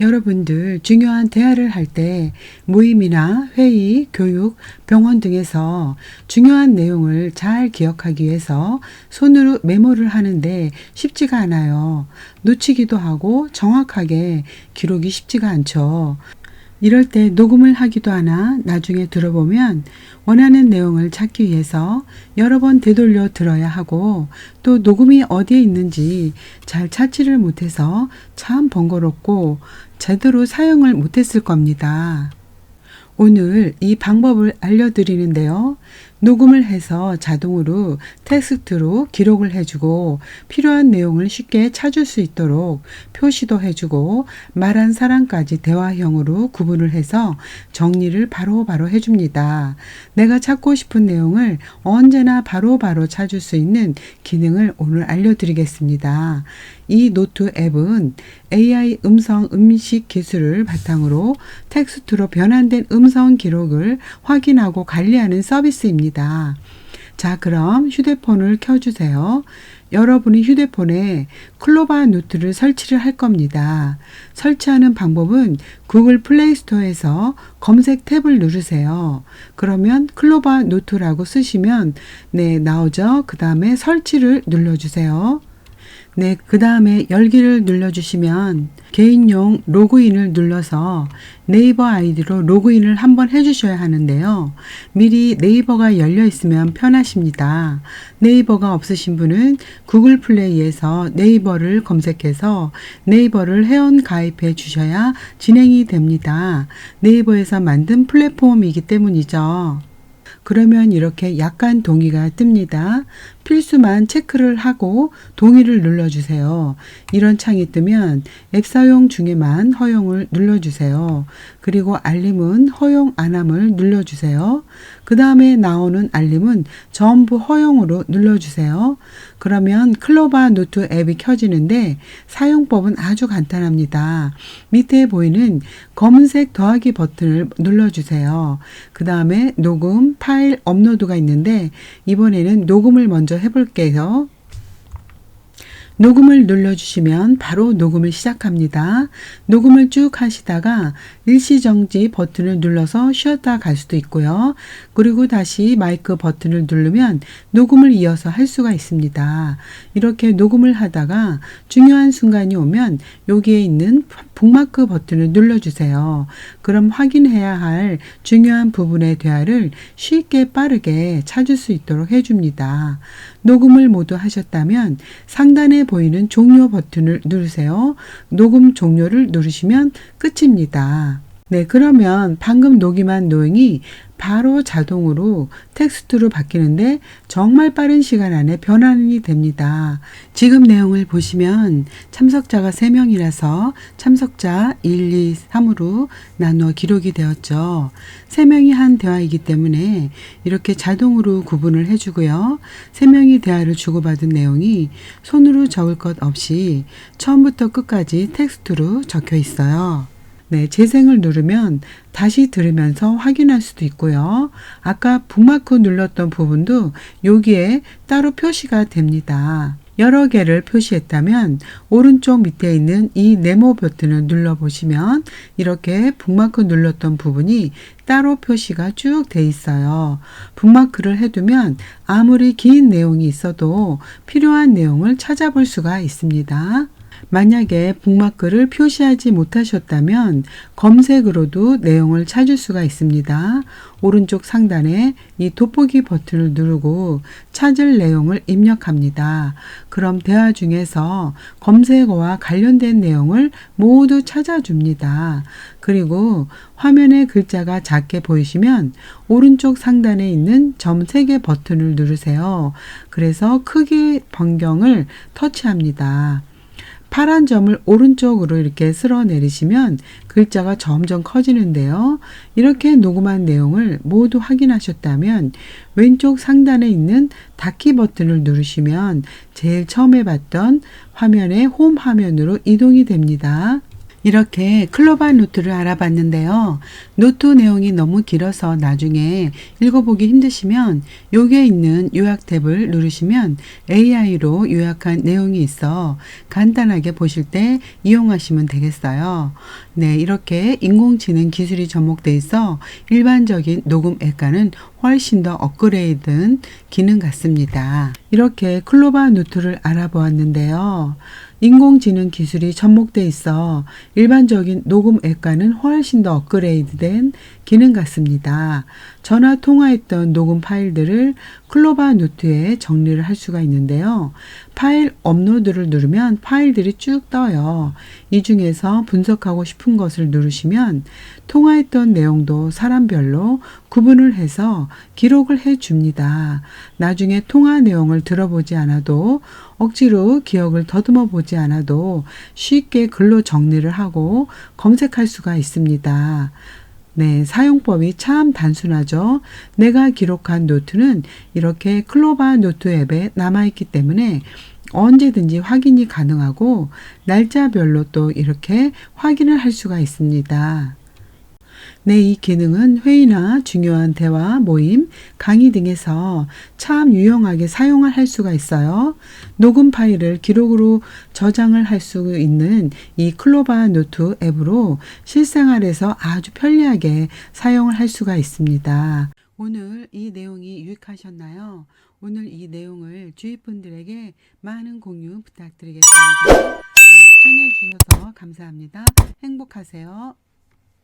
여러분들 중요한 대화를 할 때 모임이나 회의, 교육, 병원 등에서 중요한 내용을 잘 기억하기 위해서 손으로 메모를 하는데 쉽지가 않아요. 놓치기도 하고 정확하게 기록이 쉽지가 않죠. 이럴 때 녹음을 하기도 하나 나중에 들어보면 원하는 내용을 찾기 위해서 여러 번 되돌려 들어야 하고 또 녹음이 어디에 있는지 잘 찾지를 못해서 참 번거롭고 제대로 사용을 못했을 겁니다. 오늘 이 방법을 알려드리는데요. 녹음을 해서 자동으로 텍스트로 기록을 해주고 필요한 내용을 쉽게 찾을 수 있도록 표시도 해주고 말한 사람까지 대화형으로 구분을 해서 정리를 바로바로 해줍니다. 내가 찾고 싶은 내용을 언제나 바로바로 찾을 수 있는 기능을 오늘 알려드리겠습니다. 이 노트 앱은 AI 음성 인식 기술을 바탕으로 텍스트로 변환된 음성 기록을 확인하고 관리하는 서비스입니다. 자, 그럼 휴대폰을 켜주세요. 여러분이 휴대폰에 클로바 노트를 설치를 할 겁니다. 설치하는 방법은 구글 플레이 스토어에서 검색 탭을 누르세요. 그러면 클로바 노트라고 쓰시면 나오죠. 그 다음에 설치를 눌러주세요. 그 다음에 열기를 눌러주시면 개인용 로그인을 눌러서 네이버 아이디로 로그인을 한번 해주셔야 하는데요. 미리 네이버가 열려 있으면 편하십니다. 네이버가 없으신 분은 구글 플레이에서 네이버를 검색해서 네이버를 회원 가입해 주셔야 진행이 됩니다. 네이버에서 만든 플랫폼이기 때문이죠. 그러면 이렇게 약간 동의가 뜹니다. 필수만 체크를 하고 동의를 눌러주세요. 이런 창이 뜨면 앱 사용 중에만 허용을 눌러주세요. 그리고 알림은 허용 안함을 눌러주세요. 그 다음에 나오는 알림은 전부 허용으로 눌러주세요. 그러면 클로바 노트 앱이 켜지는데 사용법은 아주 간단합니다. 밑에 보이는 검은색 더하기 버튼을 눌러주세요. 그 다음에 녹음, 파일 업로드가 있는데 이번에는 녹음을 먼저 해볼게요. 녹음을 눌러주시면 바로 녹음을 시작합니다. 녹음을 쭉 하시다가 일시정지 버튼을 눌러서 쉬었다 갈 수도 있고요. 그리고 다시 마이크 버튼을 누르면 녹음을 이어서 할 수가 있습니다. 이렇게 녹음을 하다가 중요한 순간이 오면 여기에 있는 북마크 버튼을 눌러주세요. 그럼 확인해야 할 중요한 부분의 대화를 쉽게 빠르게 찾을 수 있도록 해줍니다. 녹음을 모두 하셨다면 상단에 보이는 종료 버튼을 누르세요. 녹음 종료를 누르시면 끝입니다. 그러면 방금 녹음한 내용이 바로 자동으로 텍스트로 바뀌는데 정말 빠른 시간 안에 변환이 됩니다. 지금 내용을 보시면 참석자가 3명이라서 참석자 1, 2, 3으로 나누어 기록이 되었죠. 3명이 한 대화이기 때문에 이렇게 자동으로 구분을 해주고요. 3명이 대화를 주고받은 내용이 손으로 적을 것 없이 처음부터 끝까지 텍스트로 적혀 있어요. 재생을 누르면 다시 들으면서 확인할 수도 있고요. 아까 북마크 눌렀던 부분도 여기에 따로 표시가 됩니다. 여러 개를 표시했다면 오른쪽 밑에 있는 이 네모 버튼을 눌러보시면 이렇게 북마크 눌렀던 부분이 따로 표시가 쭉 돼 있어요. 북마크를 해두면 아무리 긴 내용이 있어도 필요한 내용을 찾아볼 수가 있습니다. 만약에 북마크를 표시하지 못하셨다면 검색으로도 내용을 찾을 수가 있습니다. 오른쪽 상단에 이 돋보기 버튼을 누르고 찾을 내용을 입력합니다. 그럼 대화 중에서 검색어와 관련된 내용을 모두 찾아줍니다. 그리고 화면에 글자가 작게 보이시면 오른쪽 상단에 있는 점 3개 버튼을 누르세요. 그래서 크기 변경을 터치합니다. 파란 점을 오른쪽으로 이렇게 쓸어 내리시면 글자가 점점 커지는데요. 이렇게 녹음한 내용을 모두 확인하셨다면 왼쪽 상단에 있는 닫기 버튼을 누르시면 제일 처음에 봤던 화면의 홈 화면으로 이동이 됩니다. 이렇게 클로바 노트를 알아봤는데요. 노트 내용이 너무 길어서 나중에 읽어보기 힘드시면 여기에 있는 요약 탭을 누르시면 AI로 요약한 내용이 있어 간단하게 보실 때 이용하시면 되겠어요. 네, 이렇게 인공지능 기술이 접목돼 있어 일반적인 녹음 앱과는 훨씬 더 업그레이드된 기능 같습니다. 이렇게 클로바 노트를 알아보았는데요. 인공지능 기술이 접목돼 있어 일반적인 녹음 앱과는 훨씬 더 업그레이드된 기능 같습니다. 전화 통화했던 녹음 파일들을 클로바 노트에 정리를 할 수가 있는데요. 파일 업로드를 누르면 파일들이 쭉 떠요. 이 중에서 분석하고 싶은 것을 누르시면 통화했던 내용도 사람별로 구분을 해서 기록을 해 줍니다. 나중에 통화 내용을 들어보지 않아도 억지로 기억을 더듬어 보지 않아도 쉽게 글로 정리를 하고 검색할 수가 있습니다. 네, 사용법이 참 단순하죠. 내가 기록한 노트는 이렇게 클로바 노트 앱에 남아있기 때문에 언제든지 확인이 가능하고 날짜별로 또 이렇게 확인을 할 수가 있습니다. 네, 이 기능은 회의나 중요한 대화, 모임, 강의 등에서 참 유용하게 사용을 할 수가 있어요. 녹음 파일을 기록으로 저장을 할 수 있는 이 클로바 노트 앱으로 실생활에서 아주 편리하게 사용을 할 수가 있습니다. 오늘 이 내용이 유익하셨나요? 오늘 이 내용을 주위 분들에게 많은 공유 부탁드리겠습니다. 네, 시청해 주셔서 감사합니다. 행복하세요.